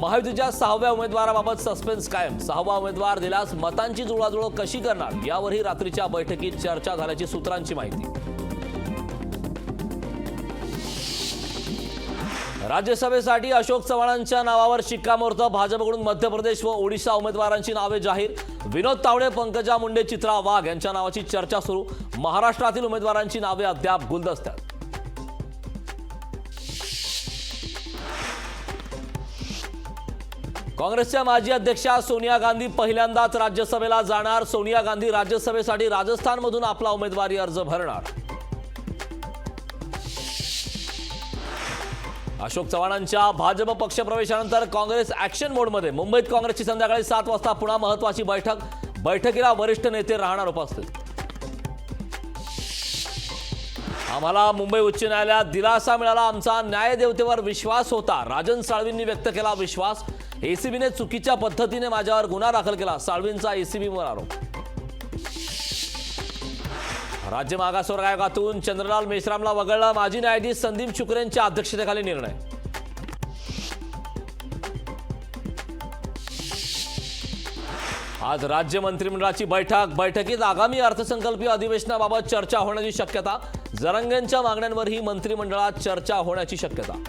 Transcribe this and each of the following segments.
महायुतीच्या 6व्या उमेदवाराबाबत सस्पेन्स कायम। 6वा उमेदवार दिल्यास मतांची जुळवाजुळव कशी करणार यावरही रात्रीच्या बैठकीत चर्चा झाल्याची सूत्रांची माहिती। राज्यसभेसाठी अशोक चव्हाणांच्या नावावर शिक्कामोर्तब। भाजपकडून मध्य प्रदेश व ओडिशा उमेदवारांची नावे जाहीर। विनोद तावडे, पंकजा मुंडे, चित्रा वाघ यांच्या नावाची चर्चा सुरू। महाराष्ट्रातील उमेदवारांची नावे अद्याप गुलदस्त्यात। काँग्रेसच्या माजी अध्यक्षा सोनिया गांधी पहिल्यांदाच राज्यसभेला जाणार। सोनिया गांधी राज्यसभेसाठी राजस्थानमधून आपला उमेदवारी अर्ज भरणार। अशोक चव्हाणांच्या भाजप पक्षप्रवेशानंतर काँग्रेस ऍक्शन मोडमध्ये। मुंबईत काँग्रेसची संध्याकाळी 7 वाजता पुन्हा महत्त्वाची बैठक। बैठकीला वरिष्ठ नेते राहणार उपस्थित। आम्हाला मुंबई उच्च न्यायालयात दिलासा मिळाला। आमचा न्यायदेवतेवर विश्वास होता। राजन साळवींनी व्यक्त केला विश्वास। एसीबीने चुकीच्या पद्धतीने माझ्यावर गुन्हा दाखल केला। साळवींचा एसीबीवर आरोप। राज्य मागासवर्ग आयोगातून चंद्रलाल मेश्रामला वगळला। माजी न्यायाधीश संदीप शुक्रेंच्या अध्यक्षतेखाली निर्णय। आज राज्य मंत्रिमंडळाची बैठक। बैठकीत आगामी अर्थसंकल्पीय अधिवेशनाबाबत चर्चा होण्याची शक्यता। जरांगेंच्या मागण्यांवरही मंत्रिमंडळात चर्चा होण्याची शक्यता।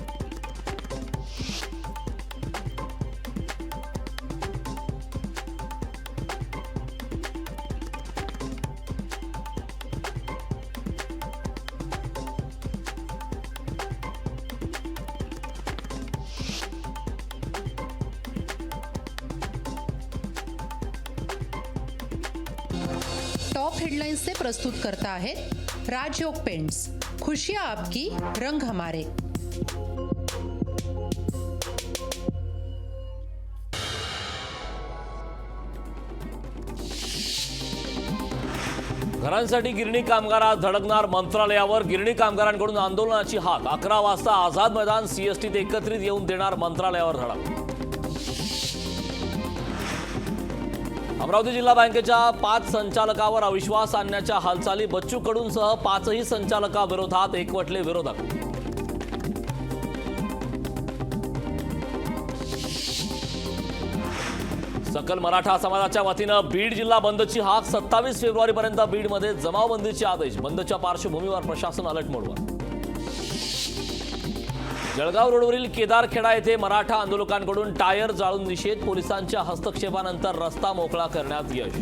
टॉप हेडलाइन्स से प्रस्तुत करता है राजयोग पेंट्स। खुशियां आपकी, रंग हमारे। घरांसाठी गिरणी कामगारात धडकणार मंत्रालयावर। गिरणी कामगारांकडून आंदोलनाची हाक। 11 वाजता आझाद मैदान सीएसटीत एकत्रित येऊन देणार मंत्रालयावर धडक। अमरावती जिल्हा बँकेच्या 5 संचालकावर अविश्वास आणण्याच्या हालचाली। बच्चू कडूंसह 5ही संचालकाविरोधात एकवटले विरोधक। सकल मराठा समाजाच्या वतीनं बीड जिल्हा बंदची हाक। 27 फेब्रुवारीपर्यंत बीडमध्ये जमावबंदीचे आदेश। बंदच्या पार्श्वभूमीवर प्रशासन अलर्ट मोडवर। जळगाव रोडवरील केदारखेडा येथे मराठा आंदोलकांकडून टायर जाळून निषेध। पोलिसांच्या हस्तक्षेपानंतर रस्ता मोकळा करण्यात यश।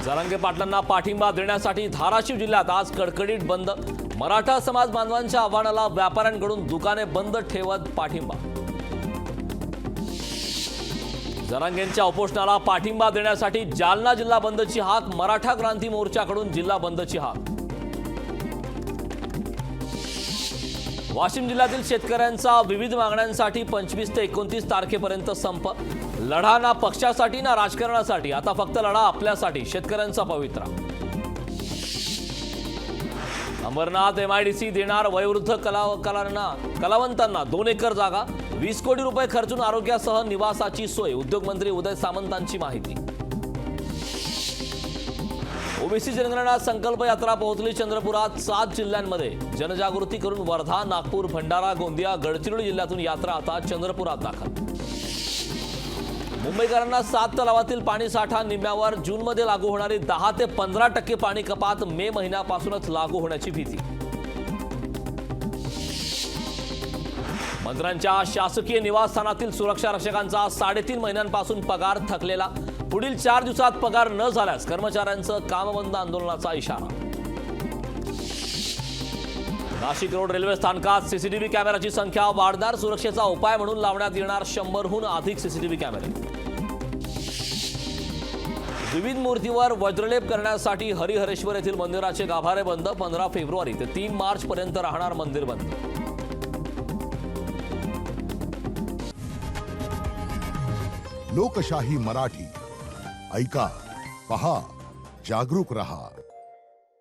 जरांगे पाटलांना पाठिंबा देण्यासाठी धाराशिव जिल्ह्यात आज कडकडीत बंद। मराठा समाज बांधवांच्या आव्हानाला व्यापाऱ्यांकडून दुकाने बंद ठेवत पाठिंबा। जरांगेंच्या उपोषणाला पाठिंबा देण्यासाठी जालना जिल्हा बंदची हाक। मराठा क्रांती मोर्चाकडून जिल्हा बंदची हाक। वाशिम जिल्ह्यातील शेतकऱ्यांचा विविध मागण्यांसाठी 25 ते 29 तारखेपर्यंत संप। लढा ना पक्षासाठी ना राजकारणासाठी, आता फक्त लढा आपल्यासाठी, शेतकऱ्यांचा पवित्रा। अंबरनाथ एमआयडीसी देणार वयोवृद्ध कलावंतांना 2 एकर जागा। 20 कोटी रुपये खर्चून आरोग्यासह निवासाची सोय। उद्योगमंत्री उदय सामंतांची माहिती। ओबीसी जनगणना संकल्प यात्रा पोहोचली चंद्रपुरात। 7 जिल्ह्यांमध्ये जनजागृती करून वर्धा, नागपूर, भंडारा, गोंदिया, गडचिरोली जिल्ह्यातून यात्रा आता चंद्रपुरात दाखल। मुंबईकरांना 7 तलावातील पाणी साठा निम्म्यावर। जूनमध्ये लागू होणारी 10 ते 15% पाणी कपात मे महिन्यापासूनच लागू होण्याची भीती। मंत्र्यांच्या शासकीय निवासस्थानातील सुरक्षा रक्षकांचा 3.5 महिन्यांपासून पगार थकलेला। पुढील 4 दिवसात पगार न झाल्यास कर्मचाऱ्यांचं कामबंद आंदोलनाचा इशारा। नाशिक रोड रेल्वे स्थानकात सीसीटीव्ही कॅमेऱ्याची संख्या वाढणार। सुरक्षेचा उपाय म्हणून लावण्यात येणार 100हून अधिक सीसीटीव्ही कॅमेरे। विविध मूर्तीवर वज्रलेप करण्यासाठी हरिहरेश्वर येथील मंदिराचे गाभारे बंद। 15 फेब्रुवारी ते 3 मार्च पर्यंत राहणार मंदिर बंद। लोकशाही मराठी ऐका, पहा, जागरूक रहा।